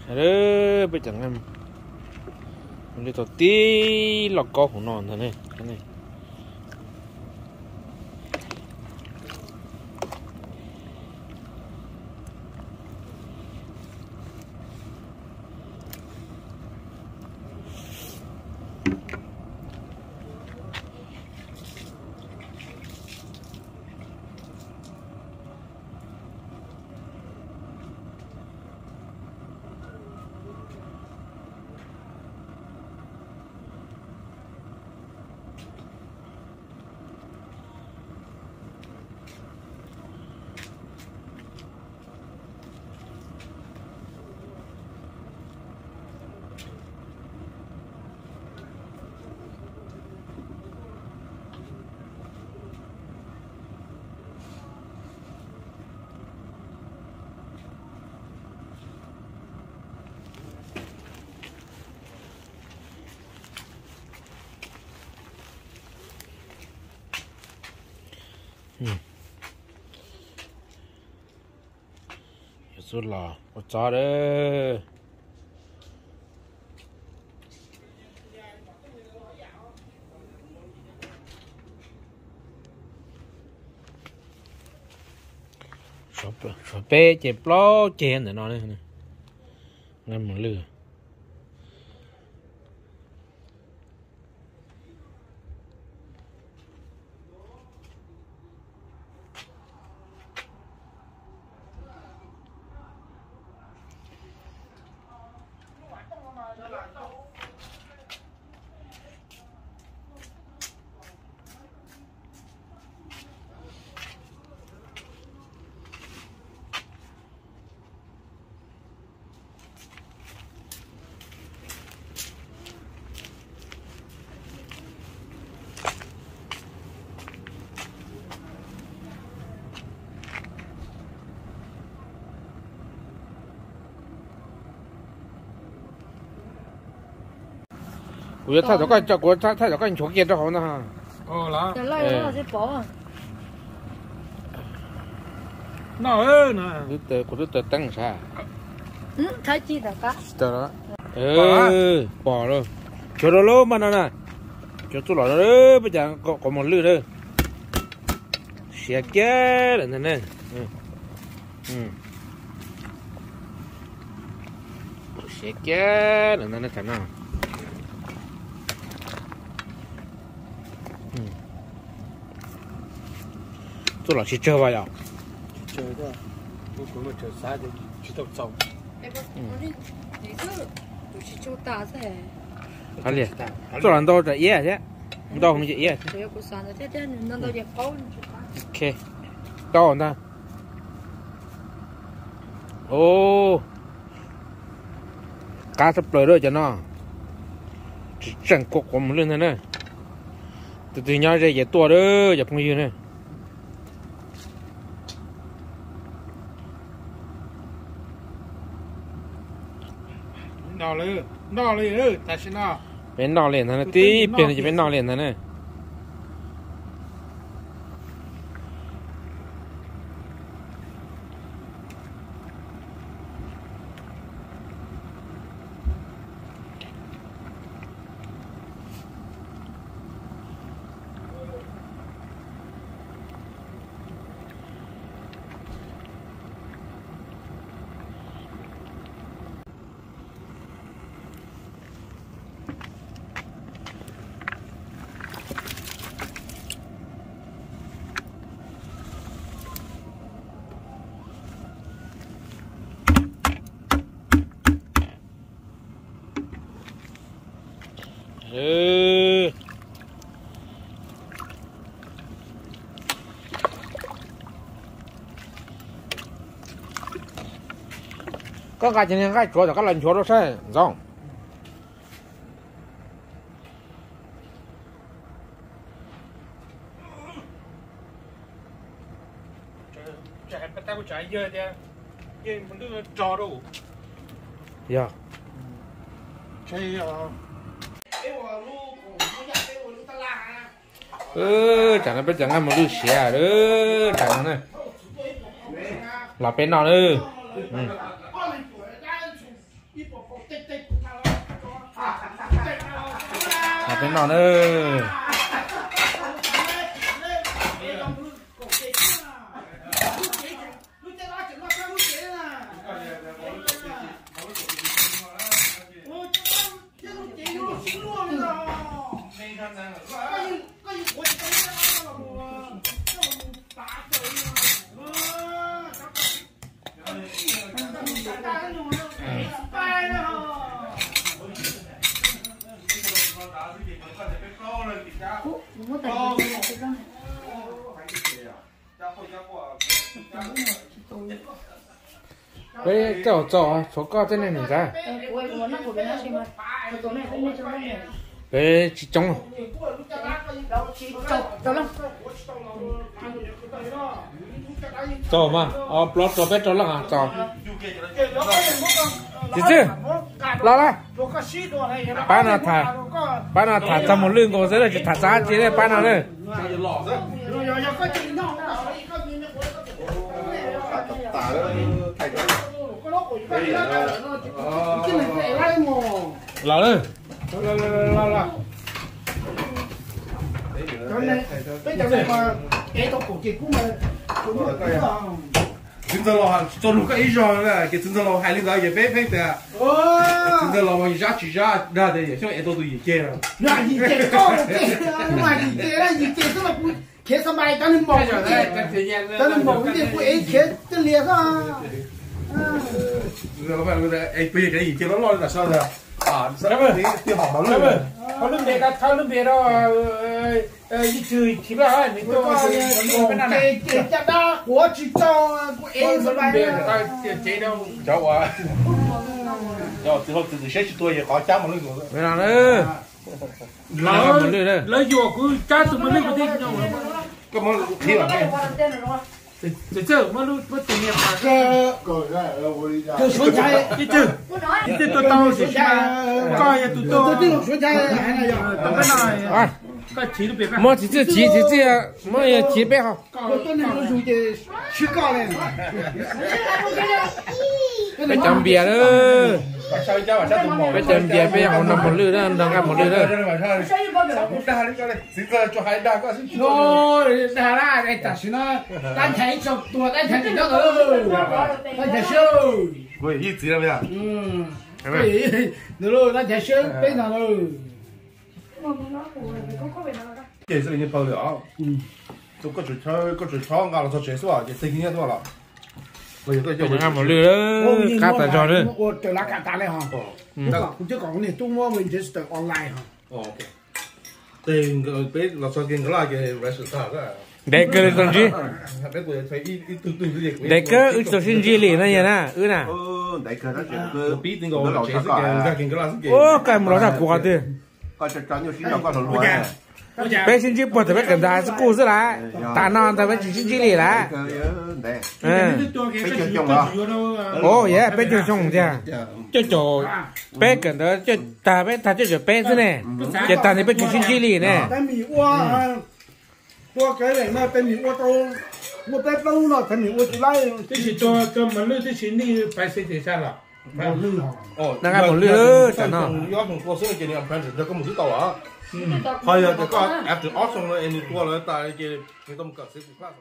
Đấy bây giờ em đi tổ tí lọc co của nó thế này cái này rồi là có chó đấy sọp bé chè plo chè để nó đây ngâm một lửa我太早干，我太早干，你瞧见这好呢哈。哦，là. Giờ lại nó sẽ bỏ. Nó ơi nè. Của tôi tăng sao? Thấy chi được cả. Đó. Bỏ rồi. Cho nó lố mà nè. Cho tôi lỏ nó bây giờ có một lư thôi. Xé chết là nè. Xé chết là nè thằng nào. Tôi là chỉ chơi vào à? Chơi đó. Tôi cũng là chơi xa thì chỉ tập xong. Em đi cứ tôi chỉ cho ta thế. Hả liền? Tôi làm đâu vậy chứ? Đâu không vậy? Tôi có sáng thế thế nó đâu vậy có. Ok. Đâu ta? Ô. Cá sắp lời rồi cho nó. Chỉ chẳng cục của một lần thế này. Từ từ nhau ra vậy tua đó, giờ không gì nữa. Nó lên, ta xin nó. Bên nọ liền thế này, tí bên chỉ bên nọ liền thế này. Có cái chuyện cái chỗ là cái lần chỗ đó sao không? Chạy bắt tay của chạy giờ đi, giờ mình đưa trò đâu? Dạ. Chạy chẳng biết chẳng một đứa xẻ nữa chẳng này là bên nào nữa เป็นนอนเออเฮ้ยเจ้าจ่อชกก็เจ้าเนี่ยหนึ่งจ้าเฮ้ยจีจงจ่อมาเอาปลอดตัวไปจ่อละอ่ะจ่อจีจื้อรอละป้าน่ะถ่ายจำหมดเรื่องกูเสร็จแล้วจะถ่ายซาจีได้ป้าน่ะเลย老了，真正老做路个一样的，给真正老海领导也白配的。真正老王一下去下，那的也像一多都一件了。那一件高了，一件这么不，开什么咱能毛一点，咱能毛一点不挨开这脸上。老板，哎，不是给一件了，老的啥的啊？啥不？挺好嘛，เขาเริ่มเบียดเขาเริ่มเบียดแล้วยี่ชื่อที่บ้านนี่ตัวเป็นอะไร这家我去找不挨什么เบียดเขาเจ๊เดียว 找我。要之后自己学习多也好，加盟那种的。没啥嘞，แล้วอยู่กูจ้าตัวมันเล่นประเทศเนาะ干嘛可以了？这มารู้ว่าตัวเนี้ยมา这说起来，这ตัวโตสิก็อย่าตัวโต这种说起来还那样，ต้องเป็นอะไร啊，ก็ฉีดไป莫急这急呀，莫也急别好。我对那种属于去高了。ไปจำเบียร์เลย 晚上一家晚上都忙。ไปจำเบียร์ไปเอาน้ำหมดเลยนะน้ำกันหมดเลยนะ 晚上大了个嘞，这个就还大个是。哦，那啦，哎，但是呢，咱看一小多，咱看这个咱看小。我也一直了没有？对，那喽，咱看小非常喽。这是已经包了啊。做个水炒，俺了做水是吧？就3天多了。我有个叫น้ำหมดเลยข้าแต่จอเลย我在那看打的哈。这讲呢，中国问题是在 online 哈。OK。对，个别老早跟个那个来是啥个？เด็กเกิดตรงนี้别过来，一顿这里。เด็กเกิดอุตส่าห์สินจีหลีนั่นยังนะน่ะ大概他这个比那个老车是跟个那是โอ้ไก่หมดแล้วกว่าดิ ก็จะจันอยู่ที่เราก็หลวงไปสินจีปวดแต่ไม่กันได้สักกูสิละตานอนแต่ไม่สินจีหลีละไปจงอ่ะโอ้ยไปจงจ้ะเจ้าโจไปกันเด้อเจ้าตาไปตาเจ้าโจไปสิเนี่ยเจ้าตานี่ไปสินจีหลีเนี่ย但米窝多给人那等米窝都，我在兜了，等米窝就来。这是做มันเลือดที่ชิ้นนี่ไปเสียใช่หรอ哦，那个冇了，真的。要从过生日给你安排，这个没知道啊。还有这个，after 2送了，你多了，大家给你都么搞谁不管？